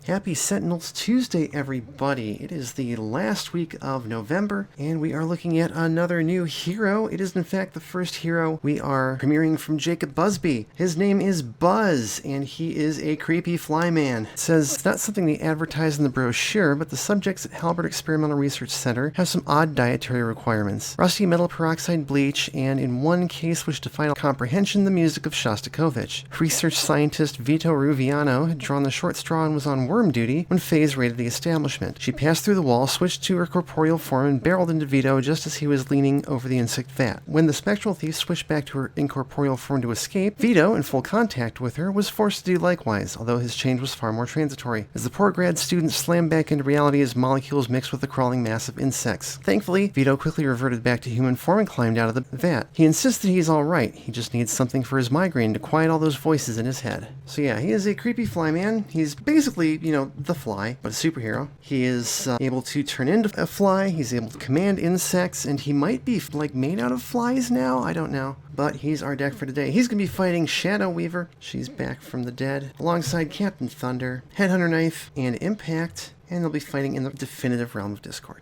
Happy Sentinels Tuesday, everybody. It is the last week of November, and we are looking at another new hero. It is, in fact, the first hero we are premiering from Jacob Busby. His name is Buzz, and he is a creepy flyman. It says it's not something they advertise in the brochure, but the subjects at Halbert Experimental Research Center have some odd dietary requirements. Rusty metal peroxide bleach, and in one case which defied comprehension, the music of Shostakovich. Research scientist Vito Ruviano had drawn the short straw and was on worm duty when Faze raided the establishment. She passed through the wall, switched to her corporeal form, and barreled into Vito just as he was leaning over the insect vat. When the spectral thief switched back to her incorporeal form to escape, Vito, in full contact with her, was forced to do likewise, although his change was far more transitory, as the poor grad student slammed back into reality as molecules mixed with the crawling mass of insects. Thankfully, Vito quickly reverted back to human form and climbed out of the vat. He insists that he's alright, he just needs something for his migraine to quiet all those voices in his head. So yeah, he is a creepy flyman. He's basically, the Fly, but a superhero. He is able to turn into a fly, he's able to command insects, and he might be made out of flies now? I don't know. But he's our deck for today. He's going to be fighting Shadow Weaver. She's back from the dead, alongside Captain Thunder, Headhunter Knife, and Impact, and they'll be fighting in the definitive realm of Discord.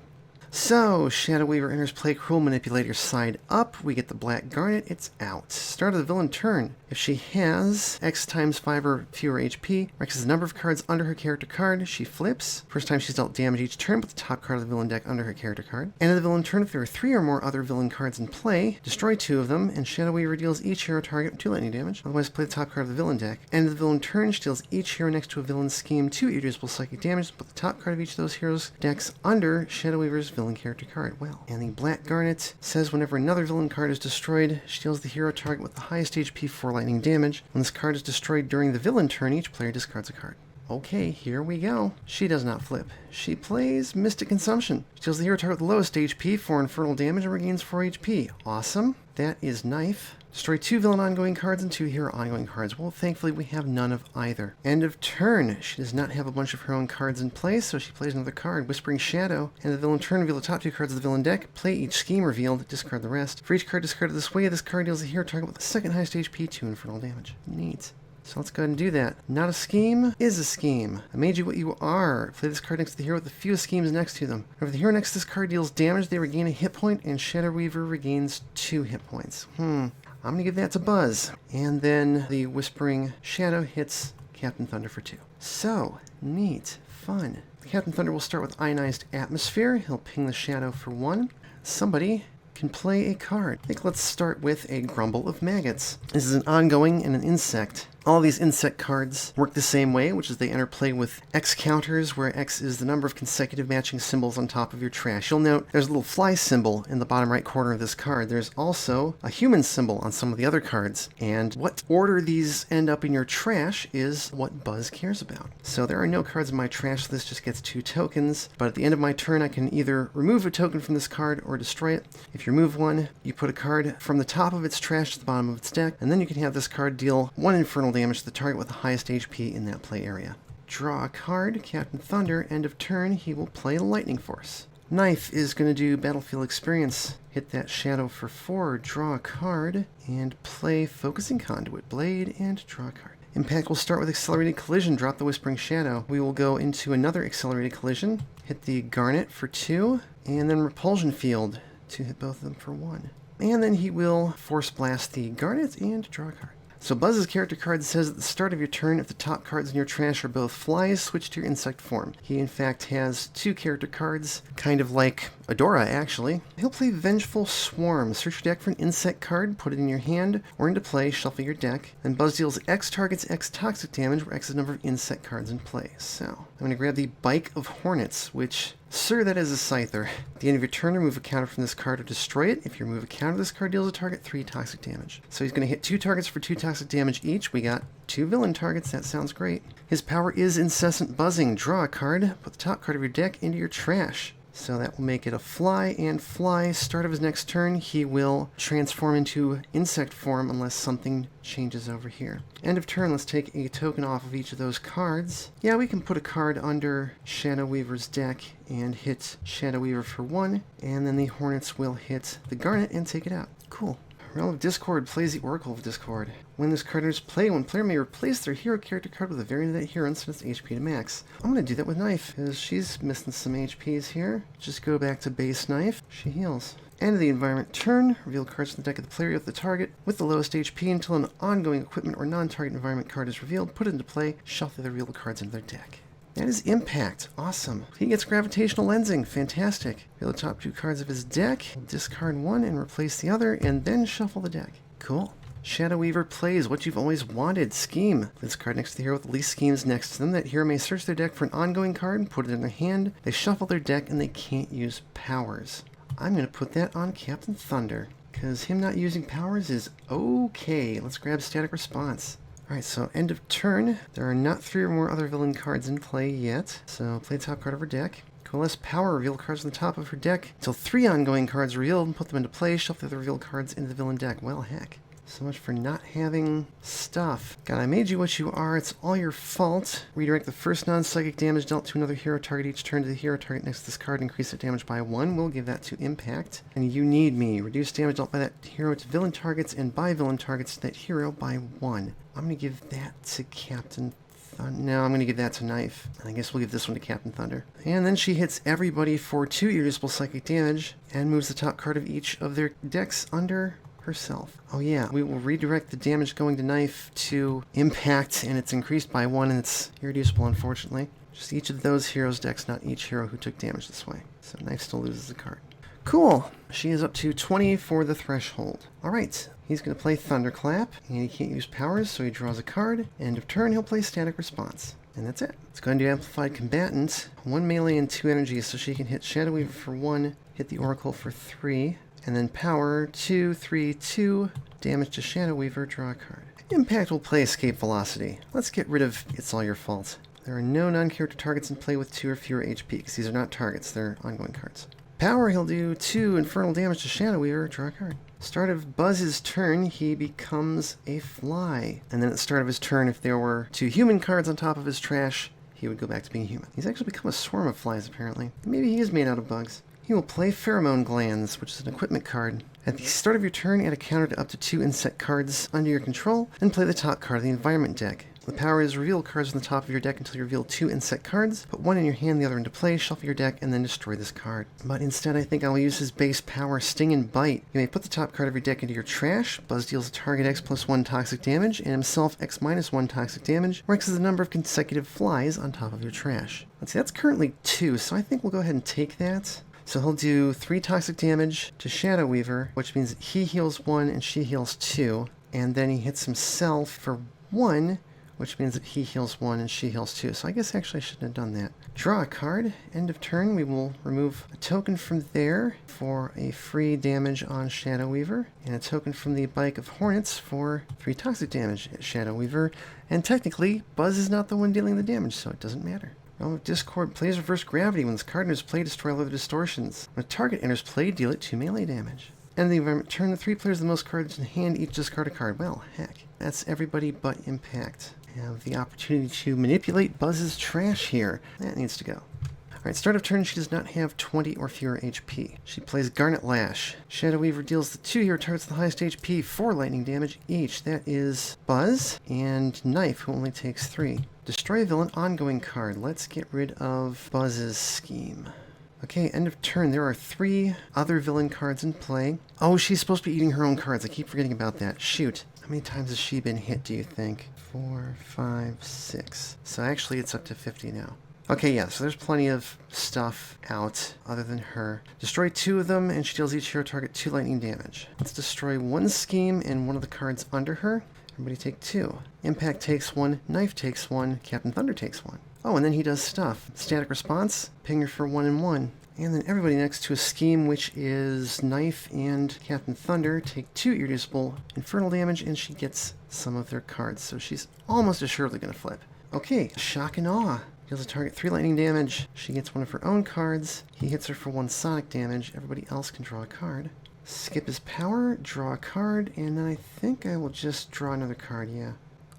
So, Shadow Weaver enters play. Cruel Manipulator side up. We get the Black Garnet. It's out. Start of the villain turn. If she has X times 5 or fewer HP, or X is the number of cards under her character card, she flips. First time she's dealt damage each turn, put the top card of the villain deck under her character card. End of the villain turn, if there are 3 or more other villain cards in play, destroy 2 of them, and Shadow Weaver deals each hero target 2 lightning damage. Otherwise, play the top card of the villain deck. End of the villain turn, she deals each hero next to a villain scheme 2 irreducible psychic damage, put the top card of each of those heroes' decks under Shadow Weaver's villain character card. Well, and the Black Garnet says whenever another villain card is destroyed, she deals the hero target with the highest HP 4 lightning damage. When this card is destroyed during the villain turn, each player discards a card. Okay, here we go. She does not flip. She plays Mystic Consumption. She deals the hero target with the lowest HP, 4 infernal damage, and regains 4 HP. Awesome. That is Knife. Destroy 2 villain ongoing cards and 2 hero ongoing cards. Well, thankfully, we have none of either. End of turn. She does not have a bunch of her own cards in play, so she plays another card, Whispering Shadow. End of the villain turn, reveal the top 2 cards of the villain deck. Play each scheme revealed, discard the rest. For each card discarded this way, this card deals the hero target with the second highest HP, 2 infernal damage. Neat. So let's go ahead and do that. Not a scheme is a scheme. I made you what you are. Play this card next to the hero with the fewest schemes next to them. Whenever the hero next to this card deals damage, they regain a hit point, and Shadow Weaver regains 2 hit points. I'm going to give that to Buzz. And then the Whispering Shadow hits Captain Thunder for 2. So, neat. Fun. Captain Thunder will start with Ionized Atmosphere. He'll ping the Shadow for 1. Somebody can play a card. I think let's start with a Grumble of Maggots. This is an ongoing and an insect. All these insect cards work the same way, which is they enter play with X counters, where X is the number of consecutive matching symbols on top of your trash. You'll note there's a little fly symbol in the bottom right corner of this card. There's also a human symbol on some of the other cards, and what order these end up in your trash is what Buzz cares about. So there are no cards in my trash, so this just gets 2 tokens, but at the end of my turn I can either remove a token from this card or destroy it. If you remove one, you put a card from the top of its trash to the bottom of its deck, and then you can have this card deal 1 infernal damage to the target with the highest HP in that play area. Draw a card. Captain Thunder, end of turn, he will play Lightning Force. Knife is going to do Battlefield Experience. Hit that Shadow for 4, draw a card, and play Focusing Conduit Blade, and draw a card. Impact will start with Accelerated Collision, drop the Whispering Shadow. We will go into another Accelerated Collision, hit the Garnet for 2, and then Repulsion Field to hit both of them for 1. And then he will Force Blast the Garnet and draw a card. So Buzz's character card says at the start of your turn, if the top cards in your trash are both flies, switch to your insect form. He in fact has 2 character cards, kind of like Adora actually. He'll play Vengeful Swarm. Search your deck for an insect card, put it in your hand or into play, shuffle your deck. Then Buzz deals X targets X toxic damage, where X is the number of insect cards in play. So I'm going to grab the Bike of Hornets, which, sir, that is a Scyther. At the end of your turn, remove a counter from this card or destroy it. If you remove a counter, this card deals a target 3 toxic damage. So he's going to hit 2 targets for 2 toxic damage each. We got 2 villain targets. That sounds great. His power is Incessant Buzzing. Draw a card. Put the top card of your deck into your trash. So that will make it a fly and fly. Start of his next turn, he will transform into insect form unless something changes over here. End of turn, let's take a token off of each of those cards. Yeah, we can put a card under Shadow Weaver's deck and hit Shadow Weaver for 1, and then the Hornets will hit the Garnet and take it out. Cool. Realm of Discord plays the Oracle of Discord. When this card enters play, one player may replace their hero character card with a variant of that hero and set its HP to max. I'm going to do that with Knife, because she's missing some HPs here. Just go back to base Knife. She heals. End of the environment turn. Reveal cards from the deck of the player with the target with the lowest HP until an ongoing equipment or non-target environment card is revealed. Put it into play. Shuffle the revealed cards into their deck. That is Impact. Awesome. He gets Gravitational Lensing. Fantastic. Reveal the top 2 cards of his deck. Discard one and replace the other, and then shuffle the deck. Cool. Shadow Weaver plays what you've always wanted. Scheme. This card next to the hero with the least schemes next to them. That hero may search their deck for an ongoing card and put it in their hand. They shuffle their deck and they can't use powers. I'm going to put that on Captain Thunder, because him not using powers is okay. Let's grab Static Response. Alright, so end of turn. There are not 3 or more other villain cards in play yet, so play the top card of her deck. Coalesce Power, reveal cards on the top of her deck until 3 ongoing cards are revealed, and put them into play. Shuffle the other revealed cards into the villain deck. Well, heck. So much for not having stuff. God, I made you what you are. It's all your fault. Redirect the first non-psychic damage dealt to another hero target each turn to the hero target next to this card. Increase that damage by 1. We'll give that to Impact. And You Need Me. Reduce damage dealt by that hero to villain targets and by villain targets to that hero by 1. I'm going to give that to Captain Thunder. No, I'm going to give that to Knife. And I guess we'll give this one to Captain Thunder. And then she hits everybody for 2 irreducible psychic damage and moves the top card of each of their decks under herself. Oh yeah, we will redirect the damage going to Knife to Impact, and it's increased by 1, and it's irreducible, unfortunately. Just each of those heroes' decks, not each hero who took damage this way. So Knife still loses a card. Cool! She is up to 20 for the threshold. Alright, he's going to play Thunderclap, and he can't use powers, so he draws a card. End of turn, he'll play Static Response. And that's it. Let's go ahead and do Amplified Combatant. 1 melee and 2 energy, so she can hit Shadow Weaver for 1, hit the Oracle for 3, and then power 2, 3, 2, damage to Shadow Weaver, draw a card. Impact will play Escape Velocity. Let's get rid of It's All Your Fault. There are no non-character targets in play with 2 or fewer HP, because these are not targets, they're ongoing cards. Power, he'll do 2 infernal damage to Shadow Weaver, draw a card. Start of Buzz's turn, he becomes a fly. And then at the start of his turn, if there were 2 human cards on top of his trash, he would go back to being human. He's actually become a swarm of flies, apparently. Maybe he is made out of bugs. He will play Pheromone Glands, which is an equipment card. At the start of your turn, add a counter to up to 2 insect cards under your control, then play the top card of the environment deck. The power is reveal cards on the top of your deck until you reveal 2 insect cards. Put 1 in your hand, the other into play, shuffle your deck, and then destroy this card. But instead, I think I will use his base power, Sting and Bite. You may put the top card of your deck into your trash. Buzz deals a target X plus 1 toxic damage, and himself X minus 1 toxic damage, where X is the number of consecutive flies on top of your trash. Let's see, that's currently 2, so I think we'll go ahead and take that. So he'll do 3 toxic damage to Shadow Weaver, which means he heals 1 and she heals 2. And then he hits himself for 1, which means that he heals 1 and she heals 2. So I guess actually I shouldn't have done that. Draw a card. End of turn, we will remove a token from there for a free damage on Shadow Weaver, and a token from the Bike of Hornets for 3 toxic damage at Shadow Weaver. And technically, Buzz is not the one dealing the damage, so it doesn't matter. Realm of Discord plays Reverse Gravity. When this card enters play, destroy all other distortions. When a target enters play, deal it 2 melee damage. End of the environment turn, the 3 players with the most cards in hand each discard a card. Well, heck. That's everybody but Impact. Have the opportunity to manipulate Buzz's trash here. That needs to go. Alright, start of turn, she does not have 20 or fewer HP. She plays Garnet Lash. Shadow Weaver deals the 2 hero targets the highest HP 4 lightning damage each. That is Buzz and Knife, who only takes 3. Destroy a villain ongoing card. Let's get rid of Buzz's scheme. Okay, end of turn. There are 3 other villain cards in play. Oh, she's supposed to be eating her own cards. I keep forgetting about that. Shoot. How many times has she been hit, do you think? 4, 5, 6. So actually it's up to 50 now. Okay, yeah, so there's plenty of stuff out other than her. Destroy 2 of them, and she deals each hero target 2 lightning damage. Let's destroy 1 scheme and 1 of the cards under her. Everybody take 2. Impact takes 1, Knife takes 1, Captain Thunder takes 1. Oh, and then he does stuff. Static Response, Pinger for 1 and 1. And then everybody next to a scheme, which is Knife and Captain Thunder, take 2 irreducible infernal damage, and she gets some of their cards. So she's almost assuredly going to flip. Okay, Shock and Awe. Deals a target 3 lightning damage. She gets 1 of her own cards. He hits her for 1 sonic damage. Everybody else can draw a card. Skip his power, draw a card, and then I think I will just draw another card, yeah.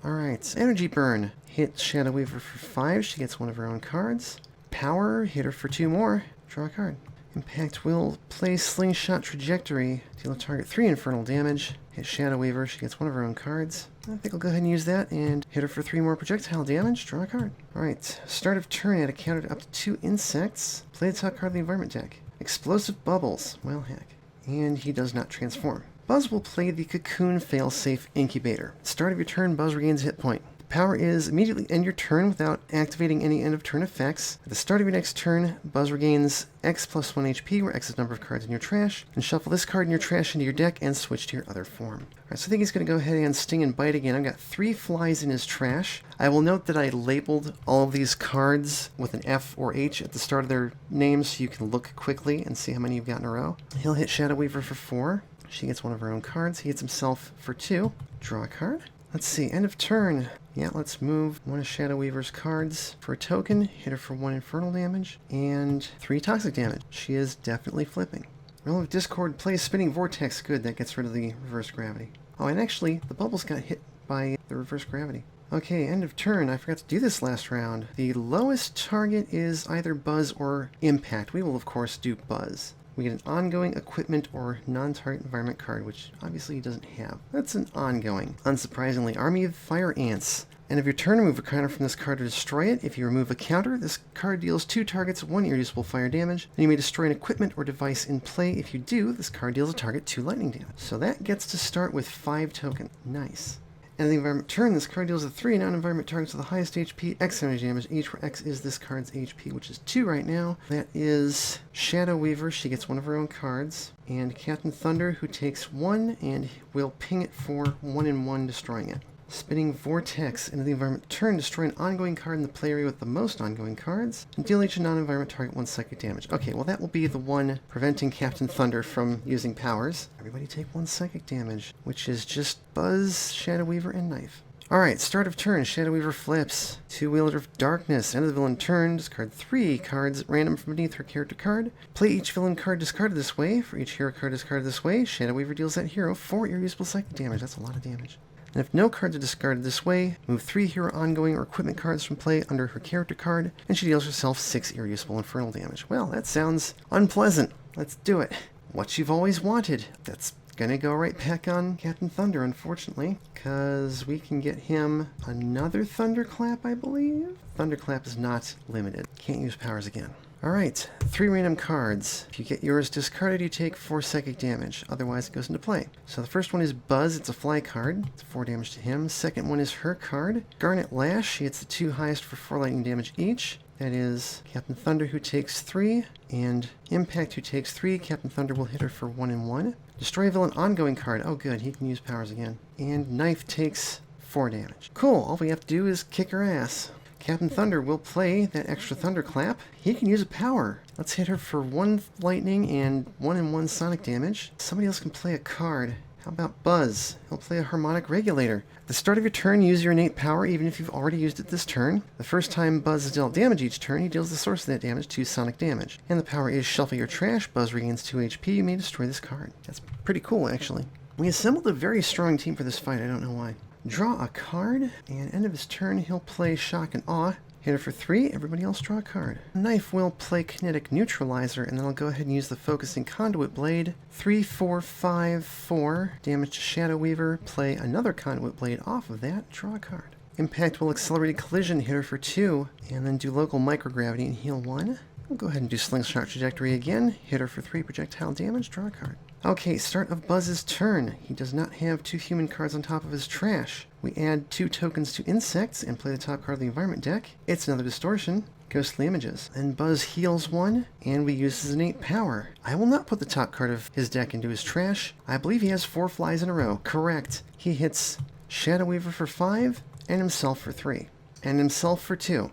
Alright, Energy Burn. Hit Shadow Weaver for 5. She gets 1 of her own cards. Power, hit her for 2 more. Draw a card. Impact will play Slingshot Trajectory. Deal a target 3 infernal damage. Hit Shadow Weaver. She gets 1 of her own cards. I think I'll go ahead and use that and hit her for 3 more projectile damage. Draw a card. Alright, start of turn, add a counter to up to 2 insects. Play the top card of the environment deck. Explosive Bubbles. Well, heck. And he does not transform. Buzz will play the Cocoon Failsafe Incubator. Start of your turn, Buzz regains a hit point. The power is immediately end your turn without activating any end of turn effects. At the start of your next turn, Buzz regains X plus 1 HP, where X is the number of cards in your trash, and shuffle this card in your trash into your deck and switch to your other form. Alright, so I think he's going to go ahead and sting and bite again. I've got 3 flies in his trash. I will note that I labeled all of these cards with an F or H at the start of their names so you can look quickly and see how many you've got in a row. He'll hit Shadow Weaver for 4. She gets one of her own cards. He hits himself for 2. Draw a card. Let's see, end of turn. Yeah, let's move one of Shadow Weaver's cards for a token, hit her for 1 infernal damage, and 3 toxic damage. She is definitely flipping. Realm of Discord plays Spinning Vortex. Good, that gets rid of the reverse gravity. Oh, and actually, the bubbles got hit by the reverse gravity. Okay, end of turn. I forgot to do this last round. The lowest target is either Buzz or Impact. We will, of course, do Buzz. We get an ongoing equipment or non-target environment card, which obviously he doesn't have. That's an ongoing. Unsurprisingly, Army of Fire Ants. End of your turn, remove a counter from this card to destroy it. If you remove a counter, this card deals 2 targets 1 irreducible fire damage. Then you may destroy an equipment or device in play. If you do, this card deals a target 2 lightning damage. So that gets to start with 5 tokens. Nice. And the environment turn, this card deals with 3 non-environment targets with the highest HP, X damage each, where X is this card's HP, which is 2 right now. That is Shadow Weaver. She gets one of her own cards. And Captain Thunder, who takes 1 and will ping it for 1 and 1, destroying it. Spinning Vortex into the environment turn, destroy an ongoing card in the play area with the most ongoing cards, and deal each non-environment target 1 psychic damage. Okay, well that will be the one preventing Captain Thunder from using powers. Everybody take 1 psychic damage, which is just Buzz, Shadow Weaver, and Knife. Alright, start of turn, Shadow Weaver flips. 2-Wielder of Darkness. End of the villain turn, discard 3 cards at random from beneath her character card. Play each villain card discarded this way. For each hero card discarded this way, Shadow Weaver deals that hero 4 irreducible psychic damage. That's a lot of damage. And if no cards are discarded this way, move 3 hero ongoing or equipment cards from play under her character card, and she deals herself 6 irreducible infernal damage. Well, that sounds unpleasant. Let's do it. What you've always wanted. That's gonna go right back on Captain Thunder, unfortunately, because we can get him another Thunderclap, I believe? Thunderclap is not limited. Can't use powers again. Alright, 3 random cards. If you get yours discarded, you take 4 psychic damage. Otherwise, it goes into play. So the first one is Buzz. It's a fly card. It's 4 damage to him. Second one is her card. Garnet Lash. She hits the 2 highest for 4 lightning damage each. That is Captain Thunder, who takes 3, and Impact, who takes 3. Captain Thunder will hit her for 1 and 1. Destroy a villain ongoing card. Oh, good. He can use powers again. And Knife takes 4 damage. Cool. All we have to do is kick her ass. Captain Thunder will play that extra Thunderclap. He can use a power. Let's hit her for 1 lightning and 1 and 1 sonic damage. Somebody else can play a card. How about Buzz? He'll play a Harmonic Regulator. At the start of your turn, use your innate power, even if you've already used it this turn. The first time Buzz is dealt damage each turn, he deals the source of that damage, 2 sonic damage. And the power is shuffle your trash. Buzz regains 2 HP. You may destroy this card. That's pretty cool, actually. We assembled a very strong team for this fight. I don't know why. Draw a card, and end of his turn, he'll play Shock and Awe. Hit her for 3, everybody else draw a card. Knife will play Kinetic Neutralizer, and then I'll go ahead and use the Focusing Conduit Blade. 3, 4, 5, 4. Damage to Shadow Weaver. Play another Conduit Blade off of that. Draw a card. Impact will Accelerated Collision, hit her for 2, and then do Local Microgravity and heal 1. We'll go ahead and do Slingshot Trajectory again. Hit her for 3 projectile damage. Draw a card. Okay, start of Buzz's turn. He does not have 2 human cards on top of his trash. We add 2 tokens to insects and play the top card of the environment deck. It's another distortion. Ghostly Images. And Buzz heals 1, and we use his innate power. I will not put the top card of his deck into his trash. I believe he has 4 flies in a row. Correct. He hits Shadow Weaver for 5, and himself for 3. And himself for 2.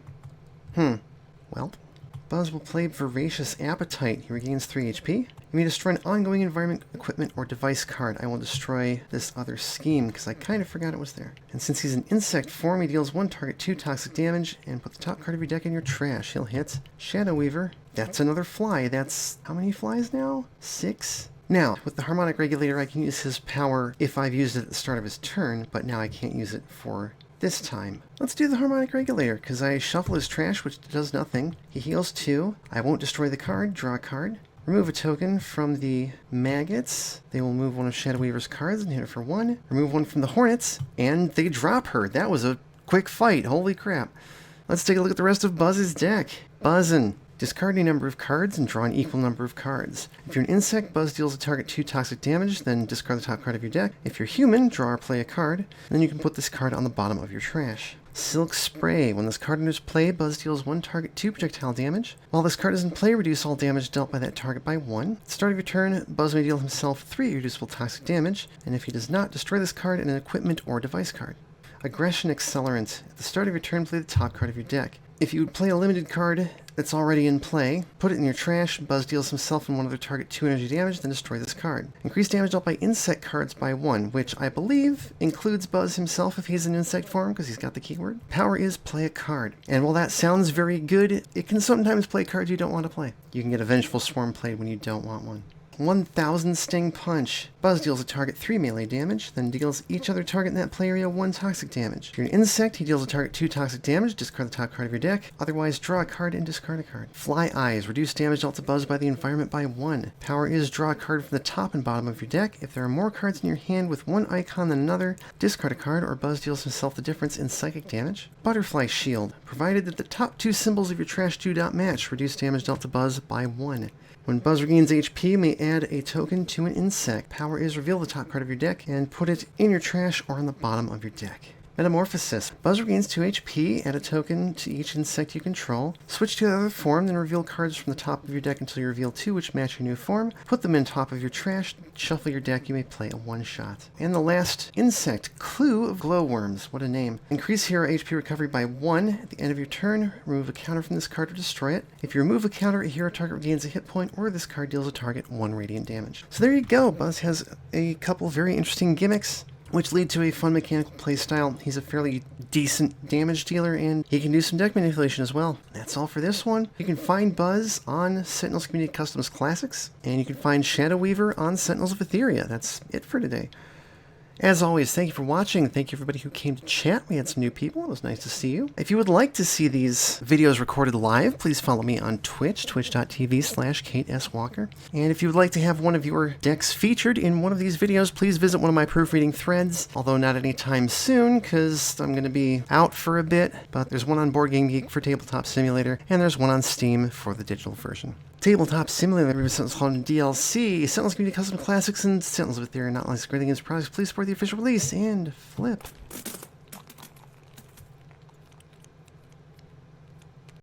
Well, Buzz will play Voracious Appetite. He regains 3 HP. You may destroy an ongoing environment, equipment, or device card. I will destroy this other scheme, because I kind of forgot it was there. And since he's an insect form, he deals 1 target 2 toxic damage, and put the top card of your deck in your trash. He'll hit Shadow Weaver. That's another fly. That's how many flies now? 6? Now, with the Harmonic Regulator, I can use his power if I've used it at the start of his turn, but now I can't use it for this time. Let's do the Harmonic Regulator, because I shuffle his trash, which does nothing. He heals 2. I won't destroy the card. Draw a card. Remove a token from the Maggots. They will move one of Shadow Weaver's cards and hit her for 1. Remove one from the Hornets, and they drop her. That was a quick fight. Holy crap. Let's take a look at the rest of Buzz's deck. Buzzin'. Discard a number of cards and draw an equal number of cards. If you're an insect, Buzz deals a target 2 toxic damage, then discard the top card of your deck. If you're human, draw or play a card, then you can put this card on the bottom of your trash. Silk Spray. When this card enters play, Buzz deals 1 target 2 projectile damage. While this card is in play, reduce all damage dealt by that target by 1. At the start of your turn, Buzz may deal himself 3 reducible toxic damage, and if he does not, destroy this card and an equipment or device card. Aggression Accelerant. At the start of your turn, play the top card of your deck. If you would play a limited card that's already in play, put it in your trash, Buzz deals himself and one other target 2 energy damage, then destroy this card. Increase damage dealt by insect cards by 1, which I believe includes Buzz himself if he's in insect form, because he's got the keyword. Power is play a card. And while that sounds very good, it can sometimes play cards you don't want to play. You can get a Vengeful Swarm played when you don't want one. 1000 Sting Punch. Buzz deals a target 3 melee damage, then deals each other target in that play area 1 toxic damage. If you're an insect, he deals a target 2 toxic damage, discard the top card of your deck, otherwise draw a card and discard a card. Fly Eyes. Reduce damage dealt to Buzz by the environment by 1. Power is draw a card from the top and bottom of your deck. If there are more cards in your hand with one icon than another, discard a card or Buzz deals himself the difference in psychic damage. Butterfly Shield. Provided that the top 2 symbols of your trash do not match, reduce damage dealt to Buzz by 1. When Buzz regains HP, you may add a token to an insect. Power is reveal the top card of your deck and put it in your trash or on the bottom of your deck. Metamorphosis. Buzz regains 2 HP, add a token to each insect you control. Switch to the other form, then reveal cards from the top of your deck until you reveal 2 which match your new form. Put them in top of your trash, shuffle your deck, you may play a one-shot. And the last insect, Clue of Glowworms. What a name. Increase hero HP recovery by 1. At the end of your turn, remove a counter from this card or destroy it. If you remove a counter, a hero target regains a hit point, or this card deals a target 1 radiant damage. So there you go. Buzz has a couple very interesting gimmicks, which lead to a fun mechanical playstyle. He's a fairly decent damage dealer, and he can do some deck manipulation as well. That's all for this one. You can find Buzz on Sentinels Community Customs Classics, and you can find Shadow Weaver on Sentinels of Etheria. That's it for today. As always, thank you for watching. Thank you everybody who came to chat. We had some new people. It was nice to see you. If you would like to see these videos recorded live, please follow me on Twitch, twitch.tv/KateSWalker. And if you would like to have one of your decks featured in one of these videos, please visit one of my proofreading threads, although not anytime soon, because I'm going to be out for a bit. But there's one on Board Game Geek for Tabletop Simulator, and there's one on Steam for the digital version. Tabletop Simulator, Sentinels Clone DLC, Sentinels Community Custom Classics, and Sentinels of Etheria, not licensed great against products. Please support the official release and flip.